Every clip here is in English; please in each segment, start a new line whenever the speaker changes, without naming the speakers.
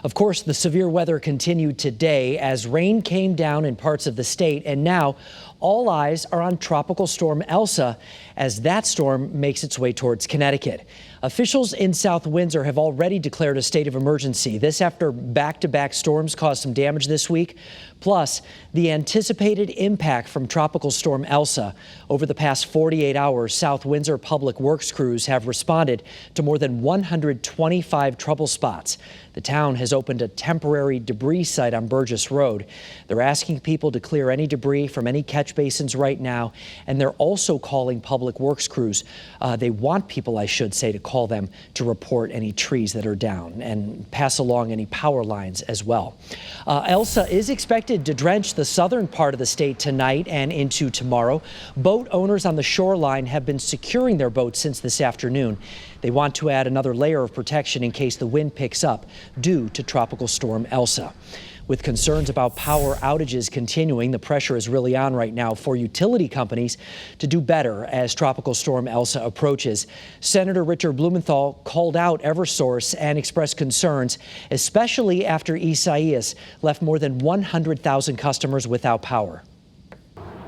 Of course, the severe weather continued today as rain came down in parts of the state, and now all eyes are on Tropical Storm Elsa as that storm makes its way towards Connecticut. Officials in South Windsor have already declared a state of emergency. This after back-to-back storms caused some damage this week. Plus, the anticipated impact from Tropical Storm Elsa. Over the past 48 hours, South Windsor Public Works crews have responded to more than 125 trouble spots. The town has opened a temporary debris site on Burgess Road. They're asking people to clear any debris from any catch basins right now, and they're also calling Public Works crews. They want people, I should say, to call them to report any trees that are down and pass along any power lines as well. Elsa is expected to drench the southern part of the state tonight and into tomorrow. Boat owners on the shoreline have been securing their boats since this afternoon. They want to add another layer of protection in case the wind picks up due to Tropical Storm Elsa. With concerns about power outages continuing, the pressure is really on right now for utility companies to do better as Tropical Storm Elsa approaches. Senator Richard Blumenthal called out Eversource and expressed concerns, especially after Isaias left more than 100,000 customers without power.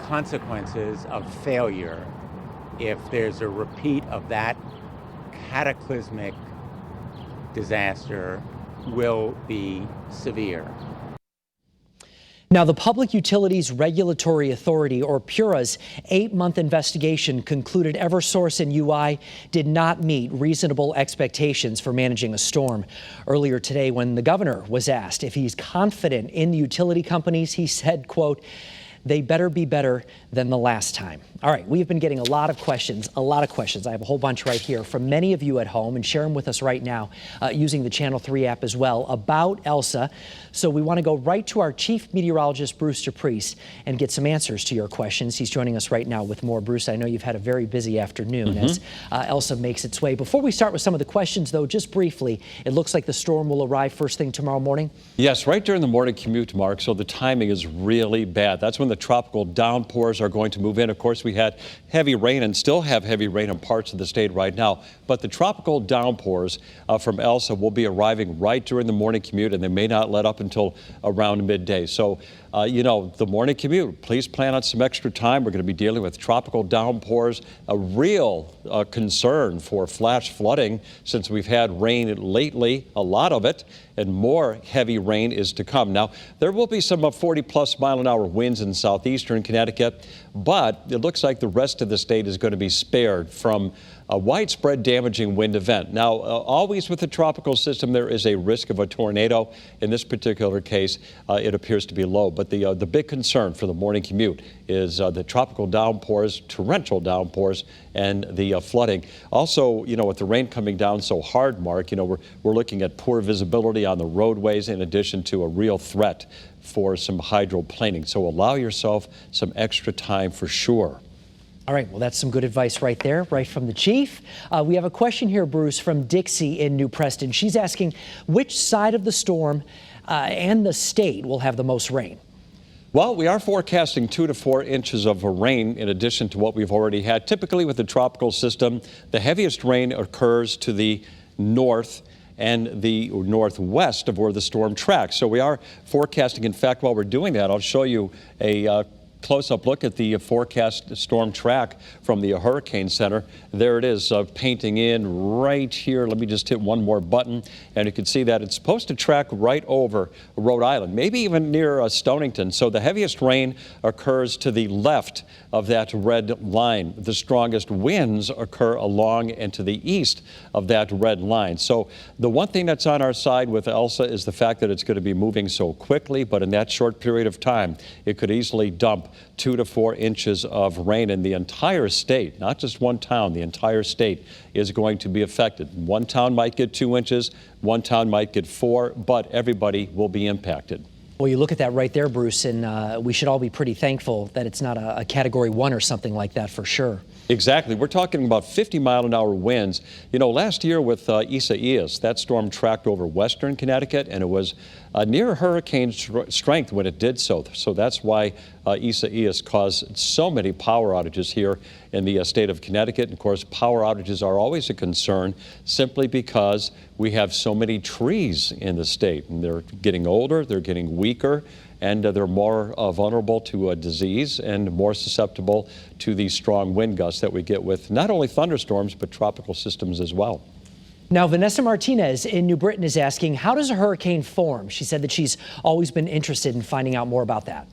Consequences of failure, if there's a repeat of that cataclysmic disaster, will be severe.
Now, the Public Utilities Regulatory Authority, or PURA's 8-month investigation concluded Eversource and UI did not meet reasonable expectations for managing a storm. Earlier today, when the governor was asked if he's confident in the utility companies, he said, quote, "They better be better than the last time." All right, we've been getting a lot of questions. I have a whole bunch right here from many of you at home, and share them with us right now using the Channel 3 app as well about Elsa. So we want to go right to our chief meteorologist, Bruce DePriest, and get some answers to your questions. He's joining us right now with more. Bruce, I know you've had a very busy afternoon as Elsa makes its way. Before we start with some of the questions, though, just briefly, it looks like the storm will arrive first thing tomorrow morning?
Yes, right during the morning commute, Mark, so the timing is really bad. That's when the tropical downpours are going to move in. Of course, we had heavy rain and still have heavy rain in parts of the state right now, but the tropical downpours from Elsa will be arriving right during the morning commute, and they may not let up until around midday. So, you know, the morning commute, please plan on some extra time. We're going to be dealing with tropical downpours, a real concern for flash flooding since we've had rain lately, a lot of it, and more heavy rain is to come. Now, there will be some 40-plus mile-an-hour winds in southeastern Connecticut, but it looks like the rest of the state is going to be spared from a widespread damaging wind event. Now, always with the tropical system, there is a risk of a tornado. In this particular case, it appears to be low. But the big concern for the morning commute is the tropical downpours, torrential downpours, and the flooding. Also, you know, with the rain coming down so hard, Mark, you know, we're looking at poor visibility on the roadways in addition to a real threat for some hydroplaning. So allow yourself some extra time for sure.
All right, well, that's some good advice right there, right from the chief. We have a question here, Bruce, from Dixie in New Preston. She's asking which side of the storm and the state will have the most rain.
Well, we are forecasting 2 to 4 inches of rain in addition to what we've already had. Typically with the tropical system, the heaviest rain occurs to the north and the northwest of where the storm tracks. So we are forecasting, in fact, while we're doing that, I'll show you a close-up look at the forecast storm track from the Hurricane Center. There it is, painting in right here. Let me just hit one more button, and you can see that it's supposed to track right over Rhode Island, maybe even near Stonington. So the heaviest rain occurs to the left of that red line. The strongest winds occur along and to the east of that red line. So the one thing that's on our side with Elsa is the fact that it's going to be moving so quickly, but in that short period of time, it could easily dump 2 to 4 inches of rain in the entire state, not just one town. The entire state is going to be affected. One town might get 2 inches, one town might get 4, but everybody will be impacted.
Well, you look at that right there, Bruce, and we should all be pretty thankful that it's not a Category 1 or something like that for sure.
Exactly. We're talking about 50-mile-an-hour winds. You know, last year with Isaias, that storm tracked over western Connecticut, and it was near hurricane strength when it did so. So that's why Isaias caused so many power outages here in the state of Connecticut. And of course, power outages are always a concern simply because we have so many trees in the state, and they're getting older, they're getting weaker, and they're more vulnerable to disease and more susceptible to these strong wind gusts that we get with not only thunderstorms, but tropical systems as well.
Now, Vanessa Martinez in New Britain is asking, how does a hurricane form? She said that she's always been interested in finding out more about that.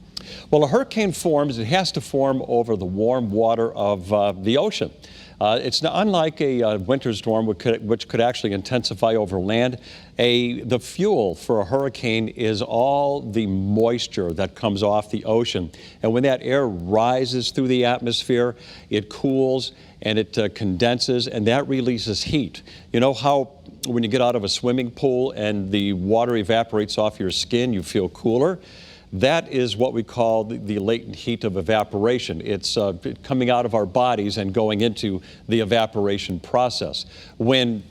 Well, a hurricane forms, it has to form over the warm water of the ocean. It's unlike a winter storm, which could actually intensify over land. The fuel for a hurricane is all the moisture that comes off the ocean. And when that air rises through the atmosphere, it cools and it condenses, and that releases heat. You know how when you get out of a swimming pool and the water evaporates off your skin, you feel cooler? That is what we call the latent heat of evaporation. It's coming out of our bodies and going into the evaporation process. When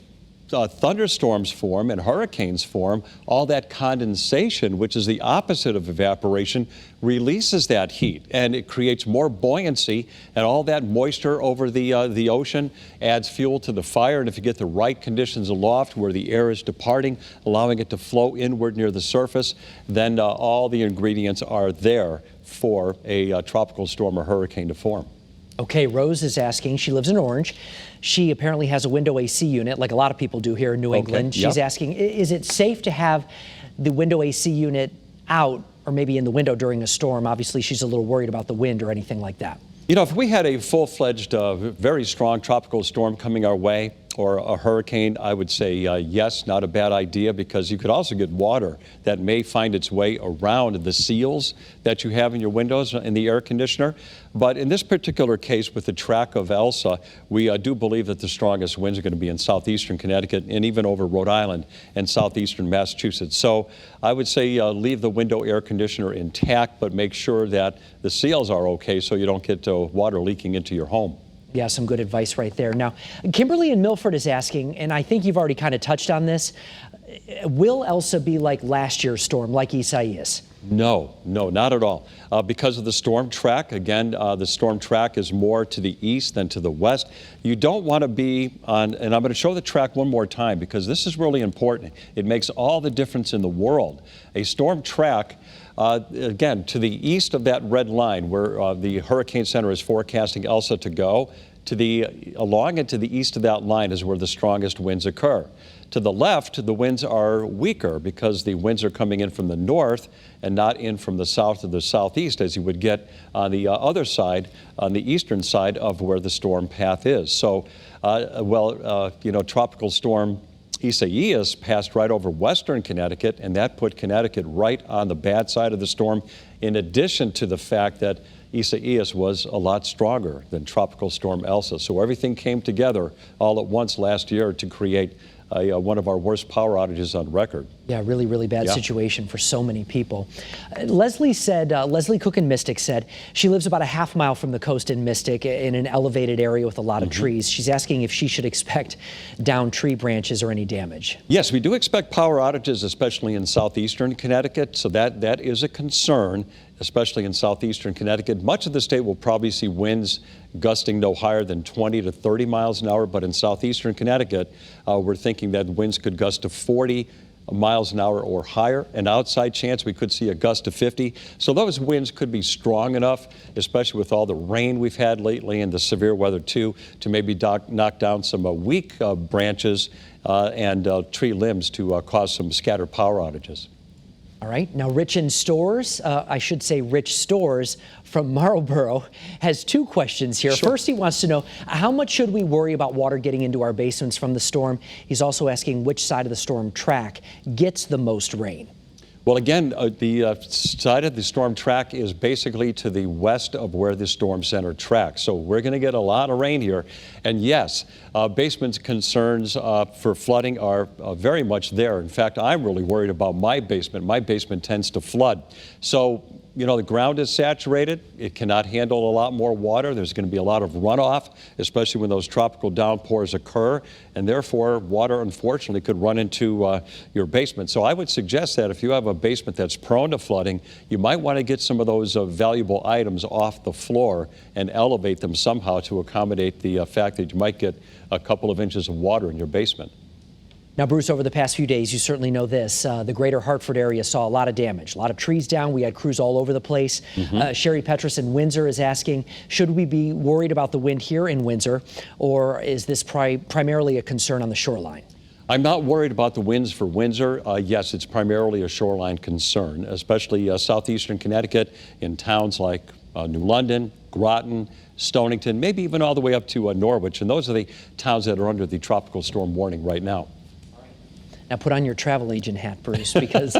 thunderstorms form and hurricanes form, all that condensation, which is the opposite of evaporation, releases that heat, and it creates more buoyancy, and all that moisture over the ocean adds fuel to the fire. And if you get the right conditions aloft where the air is departing, allowing it to flow inward near the surface, then all the ingredients are there for a tropical storm or hurricane to form.
Okay, Rose is asking, she lives in Orange. She apparently has a window AC unit, like a lot of people do here in New England. She's asking, is it safe to have the window AC unit out or maybe in the window during a storm? Obviously, she's a little worried about the wind or anything like that.
You know, if we had a full-fledged, very strong tropical storm coming our way, or a hurricane, I would say yes, not a bad idea, because you could also get water that may find its way around the seals that you have in your windows in the air conditioner. But in this particular case, with the track of Elsa, we do believe that the strongest winds are going to be in southeastern Connecticut and even over Rhode Island and southeastern Massachusetts. So I would say leave the window air conditioner intact, but make sure that the seals are okay so you don't get water leaking into your home.
Yeah, some good advice right there. Now, Kimberly in Milford is asking, and I think you've already kind of touched on this, will Elsa be like last year's storm, like Isaias?
No, not at all. Because of the storm track, again, the storm track is more to the east than to the west. You don't want to be on, and I'm going to show the track one more time because this is really important. It makes all the difference in the world. A storm track, again, to the east of that red line where the Hurricane Center is forecasting Elsa to go, along and to the east of that line is where the strongest winds occur. To the left, the winds are weaker because the winds are coming in from the north and not in from the south or the southeast as you would get on the other side, on the eastern side of where the storm path is. So, Tropical Storm Isaias passed right over western Connecticut, and that put Connecticut right on the bad side of the storm, in addition to the fact that Isaias was a lot stronger than Tropical Storm Elsa. So everything came together all at once last year to create one of our worst power outages on record.
Yeah, really, really bad situation for so many people. Leslie Cook in Mystic said she lives about a half mile from the coast in Mystic in an elevated area with a lot of trees. She's asking if she should expect downed tree branches or any damage.
Yes, we do expect power outages, especially in southeastern Connecticut. So that is a concern, especially in southeastern Connecticut. Much of the state will probably see winds gusting no higher than 20 to 30 miles an hour. But in southeastern Connecticut, we're thinking that winds could gust to 40 miles an hour or higher. An outside chance we could see a gust of 50. So those winds could be strong enough, especially with all the rain we've had lately and the severe weather too, to maybe knock down some weak branches and tree limbs to cause some scattered power outages.
All right, now Rich Stores from Marlborough has two questions here.
Sure.
First, he wants to know, how much should we worry about water getting into our basements from the storm? He's also asking which side of the storm track gets the most rain.
Well, again, the side of the storm track is basically to the west of where the storm center tracks. So we're going to get a lot of rain here. And yes, basement concerns for flooding are very much there. In fact, I'm really worried about my basement. My basement tends to flood. So the ground is saturated. It cannot handle a lot more water. There's going to be a lot of runoff, especially when those tropical downpours occur. And therefore, water, unfortunately, could run into your basement. So I would suggest that if you have a basement that's prone to flooding, you might want to get some of those valuable items off the floor and elevate them somehow to accommodate the fact that you might get a couple of inches of water in your basement.
Now, Bruce, over the past few days, you certainly know this. The greater Hartford area saw a lot of damage, a lot of trees down. We had crews all over the place. Sherry Petrus in Windsor is asking, should we be worried about the wind here in Windsor, or is this primarily a concern on the shoreline?
I'm not worried about the winds for Windsor. Yes, it's primarily a shoreline concern, especially southeastern Connecticut in towns like New London, Groton, Stonington, maybe even all the way up to Norwich. And those are the towns that are under the tropical storm warning right now.
Now put on your travel agent hat, Bruce, because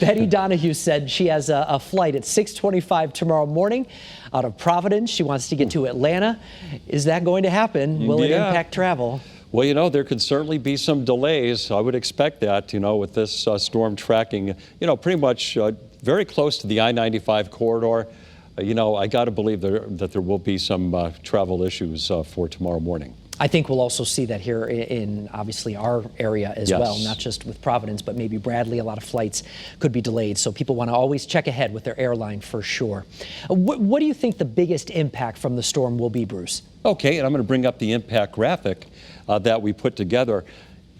Betty Donahue said she has a flight at 6:25 tomorrow morning out of Providence. She wants to get to Atlanta. Is that going to happen? Will it impact travel?
Well, there could certainly be some delays. I would expect that, with this storm tracking, pretty much very close to the I-95 corridor. I got to believe that there will be some travel issues for tomorrow morning.
I think we'll also see that here in obviously our area as well, not just with Providence, but maybe Bradley. A lot of flights could be delayed. So people want to always check ahead with their airline for sure. What do you think the biggest impact from the storm will be, Bruce? Okay,
and I'm going to bring up the impact graphic that we put together.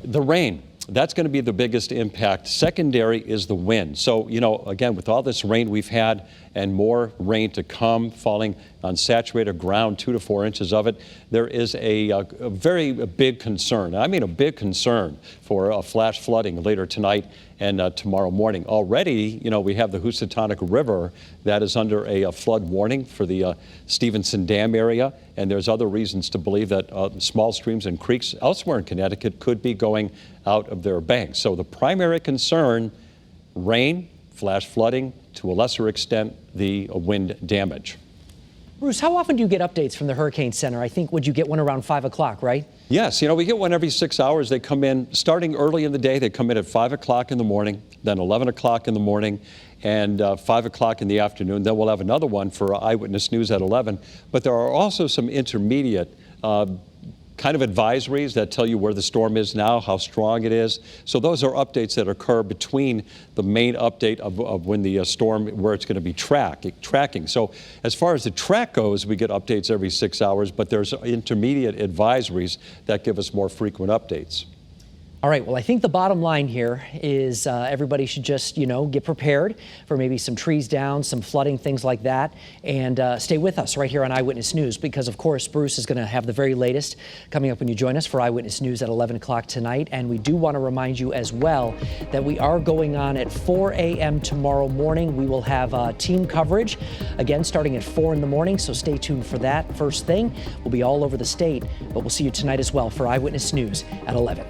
The rain. That's going to be the biggest impact. Secondary is the wind. So, again, with all this rain we've had and more rain to come falling on saturated ground, 2 to 4 inches of it, there is a very big concern. I mean, a big concern for flash flooding later tonight and tomorrow morning. Already, we have the Housatonic River that is under a flood warning for the Stevenson Dam area, and there's other reasons to believe that small streams and creeks elsewhere in Connecticut could be going out of their banks. So the primary concern, rain, flash flooding, to a lesser extent, the wind damage.
Bruce, how often do you get updates from the Hurricane Center? I think, would you get one around 5 o'clock, right?
Yes, we get one every 6 hours. They come in starting early in the day. They come in at 5 o'clock in the morning, then 11 o'clock in the morning, and 5 o'clock in the afternoon. Then we'll have another one for Eyewitness News at 11. But there are also some intermediate kind of advisories that tell you where the storm is now, how strong it is. So those are updates that occur between the main update of when the storm, where it's going to be tracking. So as far as the track goes, we get updates every 6 hours, but there's intermediate advisories that give us more frequent updates.
All right, well, I think the bottom line here is everybody should just, get prepared for maybe some trees down, some flooding, things like that, and stay with us right here on Eyewitness News because, of course, Bruce is going to have the very latest coming up when you join us for Eyewitness News at 11 o'clock tonight. And we do want to remind you as well that we are going on at 4 a.m. tomorrow morning. We will have team coverage, again, starting at 4 in the morning, so stay tuned for that. First thing, we'll be all over the state, but we'll see you tonight as well for Eyewitness News at 11.